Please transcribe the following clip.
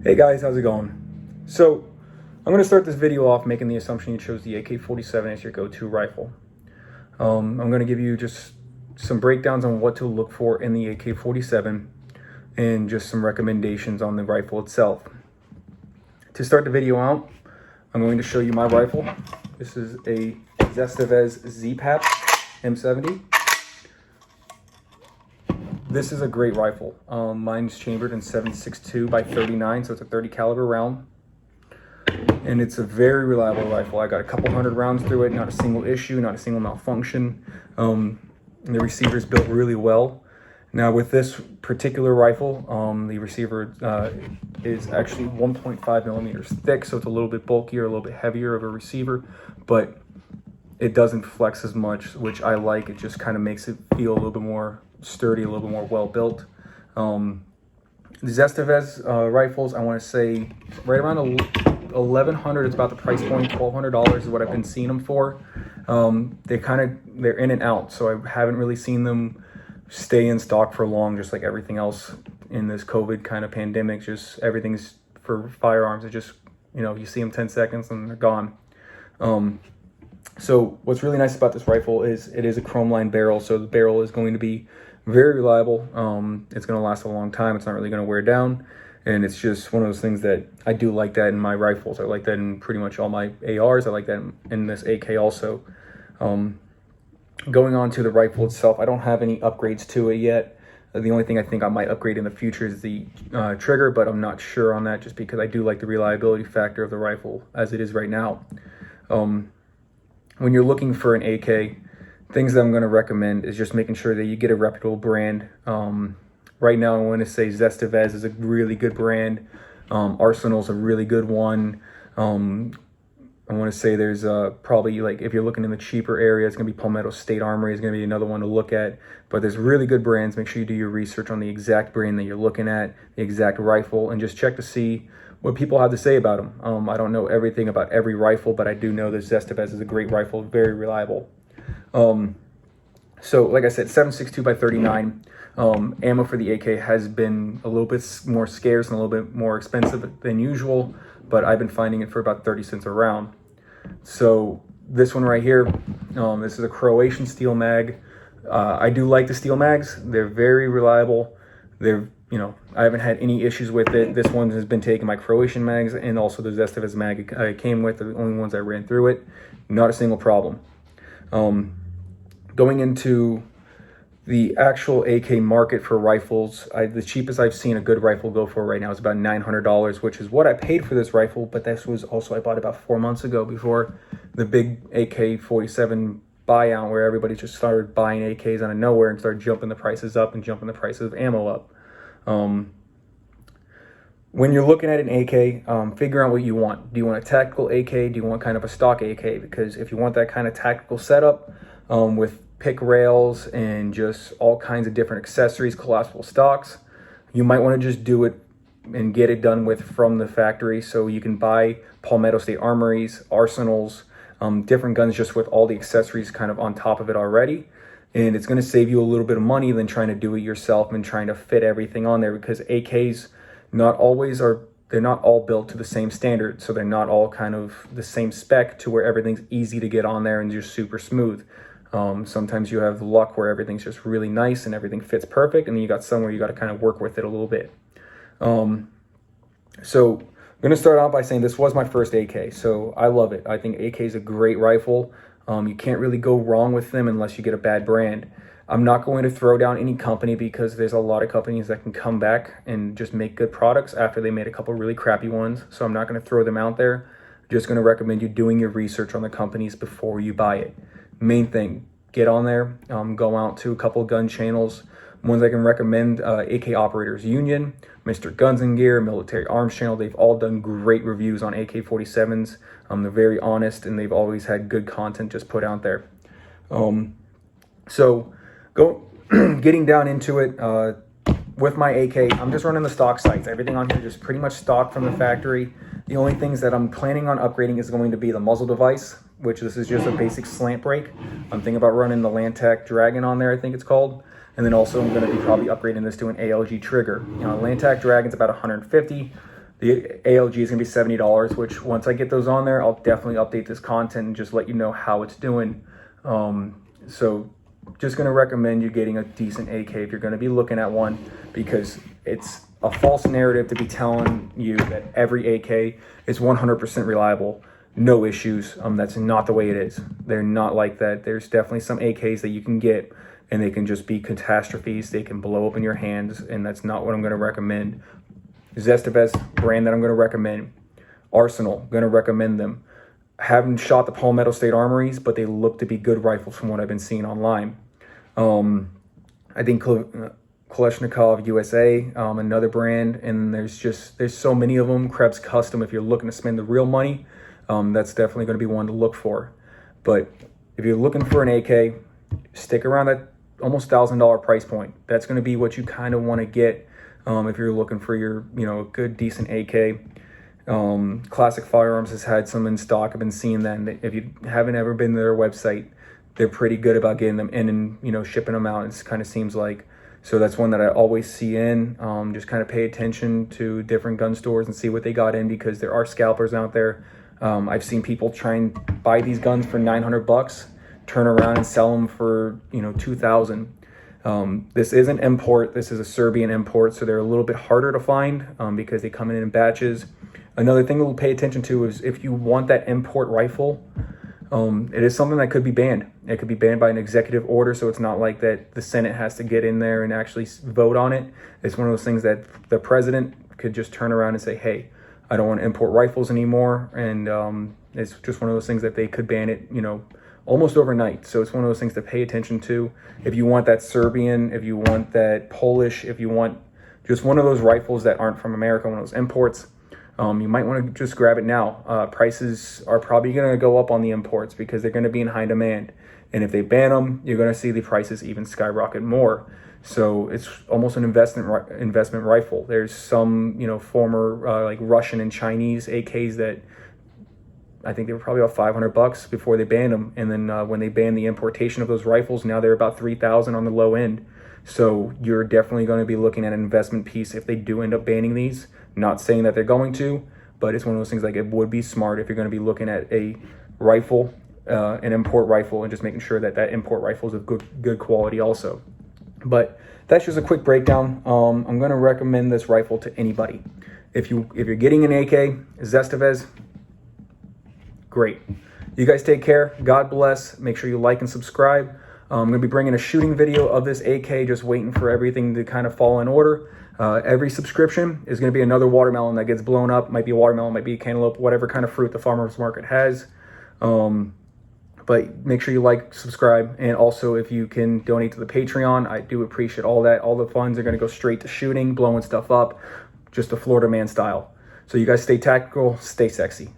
Hey guys, how's it going? So, I'm going to start this video off making the assumption you chose the AK47 as your go-to rifle. I'm going to give you just some breakdowns on what to look for in the AK47 and just some recommendations on the rifle itself. To start the video out, I'm going to show you my rifle. This is a ZPAP M70. This is a great rifle. Mine's chambered in 7.62 by 39, so it's a 30 caliber round. And it's a very reliable rifle. I got a couple hundred rounds through it, not a single issue, not a single malfunction. The receiver's built really well. Now with this particular rifle, the receiver is actually 1.5 millimeters thick, so it's a little bit bulkier, a little bit heavier of a receiver, but it doesn't flex as much, which I like. It just kind of makes it feel a little bit more sturdy, a little bit more well built. The ZPAP rifles, I want to say right around $1,100 is about the price point. $1,200 is what I've been seeing them for. They're in and out, so I haven't really seen them stay in stock for long, just like everything else in this COVID kind of pandemic. Just everything's for firearms. It just, you see them 10 seconds and they're gone. So what's really nice about this rifle is it is a chrome line barrel, so the barrel is going to be very reliable. It's going to last a long time. It's not really going to wear down, and it's just one of those things that I do like that in my rifles. I like that in pretty much all my ARs. I like that in this AK also. Going on to the rifle itself, I don't have any upgrades to it yet. The only thing I think I might upgrade in the future is the trigger, but I'm not sure on that just because I do like the reliability factor of the rifle as it is right now. When you're looking for an AK, things that I'm going to recommend is just making sure that you get a reputable brand. Right now, I want to say ZPAP is a really good brand. Arsenal's a really good one. I want to say there's probably, like, if you're looking in the cheaper area, it's going to be Palmetto State Armory is going to be another one to look at. But there's really good brands. Make sure you do your research on the exact brand that you're looking at, the exact rifle, and just check to see what people have to say about them. I don't know everything about every rifle, but I do know that ZPAP is a great rifle, very reliable. So like I said, 7.62 by 39. Ammo for the AK has been a little bit more scarce and a little bit more expensive than usual, but I've been finding it for about 30 cents a round. So this one right here, this is a Croatian steel mag. I do like the steel mags. They're very reliable. I haven't had any issues with it. This one has been taking my Croatian mags, and also the ZPAP mag I came with, the only ones I ran through it. Not a single problem. Going into the actual AK market for rifles, the cheapest I've seen a good rifle go for right now is about $900, which is what I paid for this rifle, but this was also, I bought about 4 months ago before the big AK-47 buyout where everybody just started buying AKs out of nowhere and started jumping the prices up and jumping the prices of ammo up. When you're looking at an AK, figure out what you want. Do you want a tactical AK? Do you want kind of a stock AK? Because if you want that kind of tactical setup with pick rails and just all kinds of different accessories, collapsible stocks, you might want to just do it and get it done with from the factory. So you can buy Palmetto State Armories, Arsenals, different guns just with all the accessories kind of on top of it already. And it's going to save you a little bit of money than trying to do it yourself and trying to fit everything on there, because AKs they're not all built to the same standard. So they're not all kind of the same spec to where everything's easy to get on there and just super smooth. Sometimes you have luck where everything's just really nice and everything fits perfect, and then you got somewhere you got to kind of work with it a little bit. So I'm going to start out by saying this was my first AK, so I love it. I think AK is a great rifle. You can't really go wrong with them unless you get a bad brand. I'm not going to throw down any company because there's a lot of companies that can come back and just make good products after they made a couple really crappy ones. So I'm not going to throw them out there. I'm just going to recommend you doing your research on the companies before you buy it. Main thing, get on there, go out to a couple gun channels. Ones I can recommend, AK Operators Union, Mr. Guns and Gear, Military Arms Channel. They've all done great reviews on AK-47s. They're very honest, and they've always had good content just put out there. Getting down into it, with my AK, I'm just running the stock sights. Everything on here is just pretty much stock from the factory. The only things that I'm planning on upgrading is going to be the muzzle device, which this is just a basic slant brake. I'm thinking about running the Lantac Dragon on there, I think it's called. And then also I'm going to be probably upgrading this to an ALG trigger. Lantac Dragon's about $150. The ALG is gonna be $70, which once I get those on there, I'll definitely update this content and just let you know how it's doing. So just gonna recommend you getting a decent AK if you're gonna be looking at one, because it's a false narrative to be telling you that every AK is 100% reliable, no issues. That's not the way it is. They're not like that. There's definitely some AKs that you can get and they can just be catastrophes. They can blow up in your hands, and that's not what I'm gonna recommend. ZPAP brand that I'm gonna recommend. Arsenal, gonna recommend them. Haven't shot the Palmetto State Armories, but they look to be good rifles from what I've been seeing online. I think Kalashnikov USA, another brand, and there's so many of them. Krebs Custom, if you're looking to spend the real money, that's definitely going to be one to look for. But if you're looking for an AK, stick around that almost $1,000 price point. That's going to be what you kind of want to get if you're looking for your, good, decent AK. Classic Firearms has had some in stock. I've been seeing that. And if you haven't ever been to their website, they're pretty good about getting them in and, shipping them out. It kind of seems like. So that's one that I always see in. Just kind of pay attention to different gun stores and see what they got in, because there are scalpers out there. I've seen people try and buy these guns for $900, turn around and sell them for, $2,000. This is an import. This is a Serbian import, so they're a little bit harder to find because they come in batches. Another thing we'll pay attention to is if you want that import rifle, it is something that could be banned. It could be banned by an executive order, so it's not like that the Senate has to get in there and actually vote on it. It's one of those things that the president could just turn around and say, hey, I don't want to import rifles anymore. And it's just one of those things that they could ban it, almost overnight. So it's one of those things to pay attention to. If you want that Serbian, if you want that Polish, if you want just one of those rifles that aren't from America, one of those imports, you might want to just grab it now. Prices are probably going to go up on the imports because they're going to be in high demand. And if they ban them, you're going to see the prices even skyrocket more. So it's almost an investment rifle. There's some, former like Russian and Chinese AKs that I think they were probably about $500 before they banned them. And then when they banned the importation of those rifles, now they're about $3,000 on the low end. So you're definitely going to be looking at an investment piece if they do end up banning these. Not saying that they're going to, but it's one of those things like it would be smart if you're going to be looking at a rifle, an import rifle, and just making sure that that import rifle is of good quality also. But that's just a quick breakdown. I'm going to recommend this rifle to anybody. If you're getting an AK, ZPAP, great. You guys take care. God bless. Make sure you like and subscribe. I'm going to be bringing a shooting video of this AK, just waiting for everything to kind of fall in order. Every subscription is going to be another watermelon that gets blown up. Might be a watermelon, might be a cantaloupe, whatever kind of fruit the farmer's market has. But make sure you like, subscribe, and also if you can donate to the Patreon, I do appreciate all that. All the funds are going to go straight to shooting, blowing stuff up, just a Florida man style. So you guys stay tactical, stay sexy.